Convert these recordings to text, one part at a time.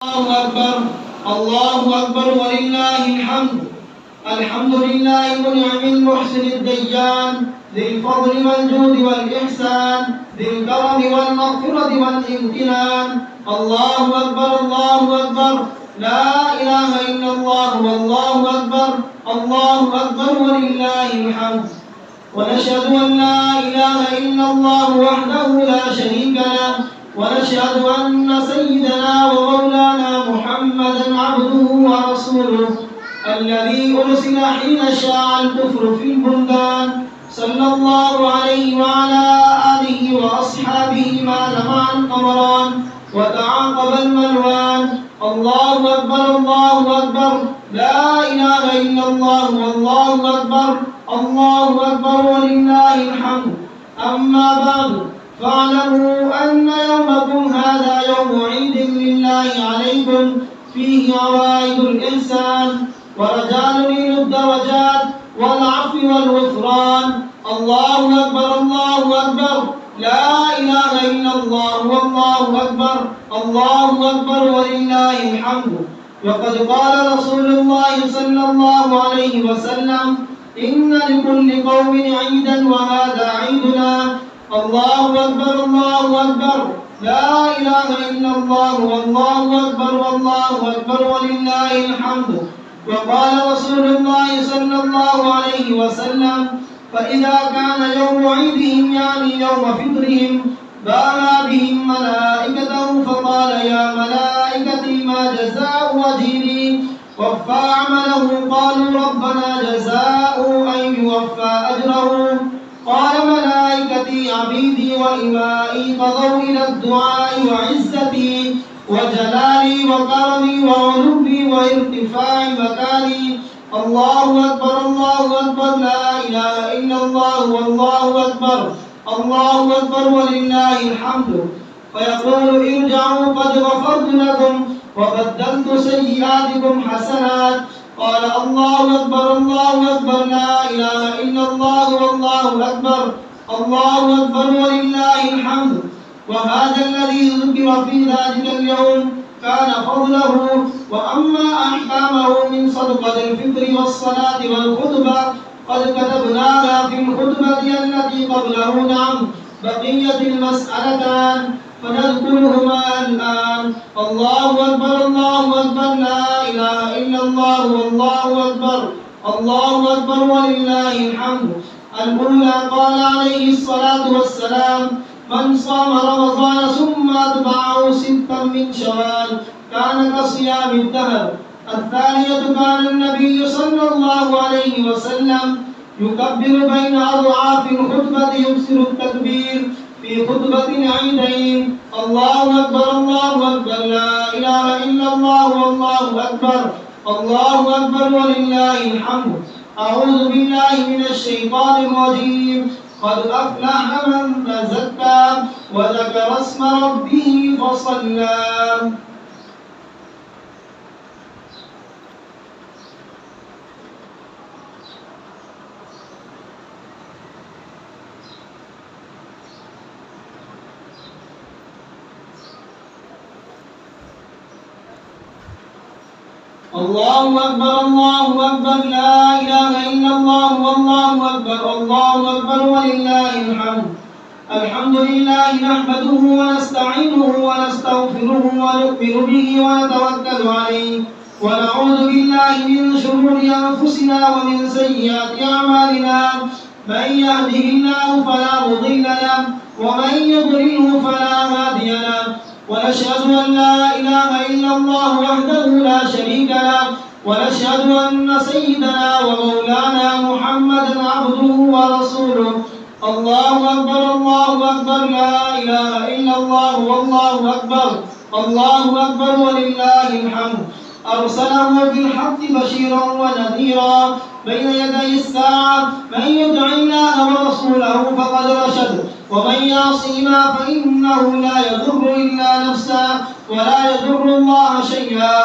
الله أكبر الله أكبر ولله الحمد. الحمد لله منعم المحسن الديان ذي الفضل والجود والإحسان ذي الكرم والمغفرة والامتنان. الله أكبر الله أكبر لا إله إلا الله والله أكبر الله أكبر ولله الحمد. ونشهد أن لا إله إلا الله وحده لا شريك له ونشهد أن سيدنا ومولانا محمدا عبده ورسوله الذي أرسل حين شاع الكفر في البلدان صلى الله عليه وعلى آله وأصحابه ما لمع القمران وتعاقب الملوان. الله أكبر الله أكبر لا إله إلا الله والله أكبر الله أكبر ولله الحمد. أما بعد فاعلموا أن يومكم هذا يوم عيد لله عليكم فيه عوائد الإحسان ورجال الدرجات والعفو والغفران. الله أكبر الله أكبر لا إله إلا الله والله أكبر الله أكبر ولله الحمد. وقد قال رسول الله صلى الله عليه وسلم إن لكل قوم عيدا وهذا عيدنا. الله أكبر الله أكبر لا إله إلا الله والله أكبر والله أكبر ولله الحمد. وقال رسول الله صلى الله عليه وسلم فإذا كان يوم عيدهم يعني يوم فطرهم بانا بهم ملائكته فقال يا ملائكتي ما جزاء أجيري وفى عمله قالوا ربنا جزاء أن يوفى أجره قال ملائكتي عبيدي وإمائي قضوا إلى الدعاء وعزتي وجلالي وكرمي وعلوي وارتفاع مكاني. الله أكبر الله أكبر لا إله إلا الله والله أكبر الله أكبر ولله الحمد. فيقول ارجعوا قد غفرت لكم وبدلت سيئاتكم حسنات. قال الله أكبر الله أكبر لا إله إلا الله والله أكبر الله أكبر ولله الحمد. وهذا الذي ذكر في ذلك اليوم كان فضله. وأما أحكامه من صدقة الفطر والصلاة والخطبة قد كتبناها في الخطبة التي قبله. نعم بقية المسألتان فنذكرهما الآن. الله أكبر الله أكبر لا إله إلا الله والله أكبر الله أكبر ولله الحمد. الأولى قال عليه الصلاة والسلام من صام رمضان ثم أتبعه ستا من شوال كان كصيام الدهر. الثانية كان النبي صلى الله عليه وسلم يكبر بين أضعاف الخطبة يكثر التكبير في خطبة العيدين. الله أكبر الله أكبر لا إله إلا الله والله أكبر الله أكبر ولله الحمد. أعوذ بالله من الشيطان الرجيم. قد أفلح من تزكى وذكر اسم ربه فصلى. الله أكبر الله أكبر لا إله إلا الله والله أكبر الله أكبر ولله الحمد. الحمد لله نحمده ونستعينه ونستغفره ونؤمن به ونتوكل عليه ونعوذ بالله من شرور أنفسنا ومن سيئات أعمالنا. من يهده الله فلا مضل له ومن يضلله فلا هادي له. ونشهد أن لا إله إلا الله وحده لا شريك له ونشهد أن سيدنا ومولانا محمدا عبده ورسوله. الله أكبر الله أكبر لا إله إلا الله والله أكبر الله أكبر ولله الحمد. أرسله بالحق بشيرا ونذيرا بين يدي الساعة. من يطع الله ورسوله فقد رشد ومن يعصهما فإنه لا يضر إلا نفسه ولا يضر الله شيئا.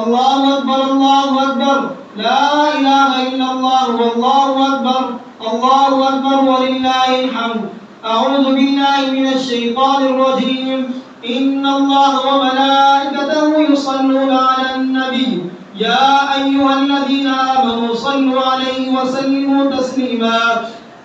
الله أكبر الله أكبر لا إله إلا الله والله أكبر الله أكبر ولله الحمد. أعوذ بالله من الشيطان الرجيم. إن الله وملائكته يصلون على النبي يا أيها الذين آمنوا صلوا عليه وسلموا تسليما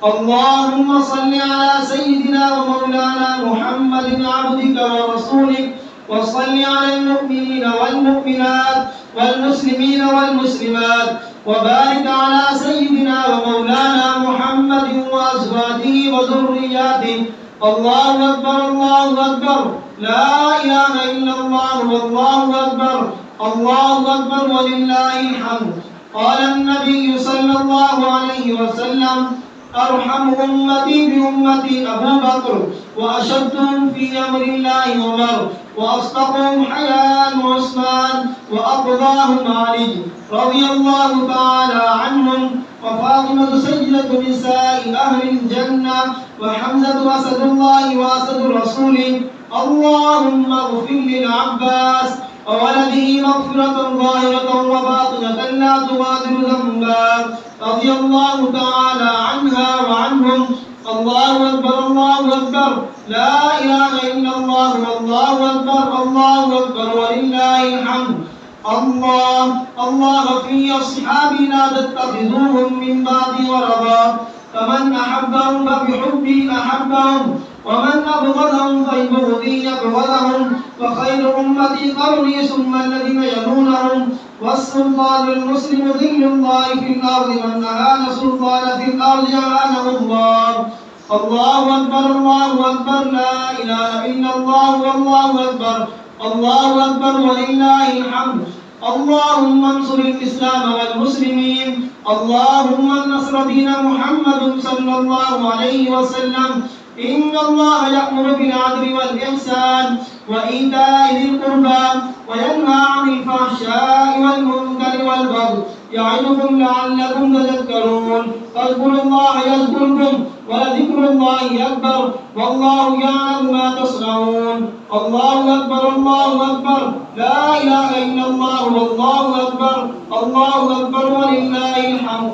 اللهم صل على سيدنا ومولانا محمد عبدك ورسولك وصل على المؤمنين والمؤمنات والمسلمين والمسلمات وبارك على سيدنا ومولانا محمد وأزواجه وذرياته الله أكبر الله أكبر لا إله إلا الله والله أكبر الله أكبر ولله الحمد قال النبي صلى الله عليه وسلم أرحم أمتي بأمتي أبو بكر وأشدهم في أمر الله عمر وأصدقهم حياء عثمان وأقضاهم علي رضي الله تعالى عنهم وفاطمة سيدة نساء أهل الجنة وحمزة أسد الله وأسد رسوله اللهم اغفر للعباس وولده مغفرة ظاهرة وباطنة لا تغادر ذنبا رضي الله تعالى عنها وعنهم الله أكبر الله أكبر لا إله إلا الله والله أكبر الله أكبر ولله الحمد الله في أصحابي لا تتخذوهم من بعدي ورضا فمن أحبهم فبحبي أحبهم ومن أبغضهم فببغضي أبغضهم وخير أمتي قرني ثم الذين يلونهم والسلطان المسلم ذل الله في الأرض من أهان سلطان في الأرض أهانه الله الله أكبر الله أكبر لا إله إلا الله والله أكبر الله أكبر ولله الحمد اللهم انصر الإسلام والمسلمين اللهم انصر دين محمد صلى الله عليه وسلم إن الله يأمر بالعدل والإحسان وإيتاء ذي القربى وينهى عن الفحشاء والمنكر والبغي يعظكم لعلكم تذكرون فاذكروا الله يذكركم ولذكر الله أكبر والله يعلم ما تصنعون الله أكبر الله أكبر لا إله إلا الله والله أكبر الله أكبر ولله الحمد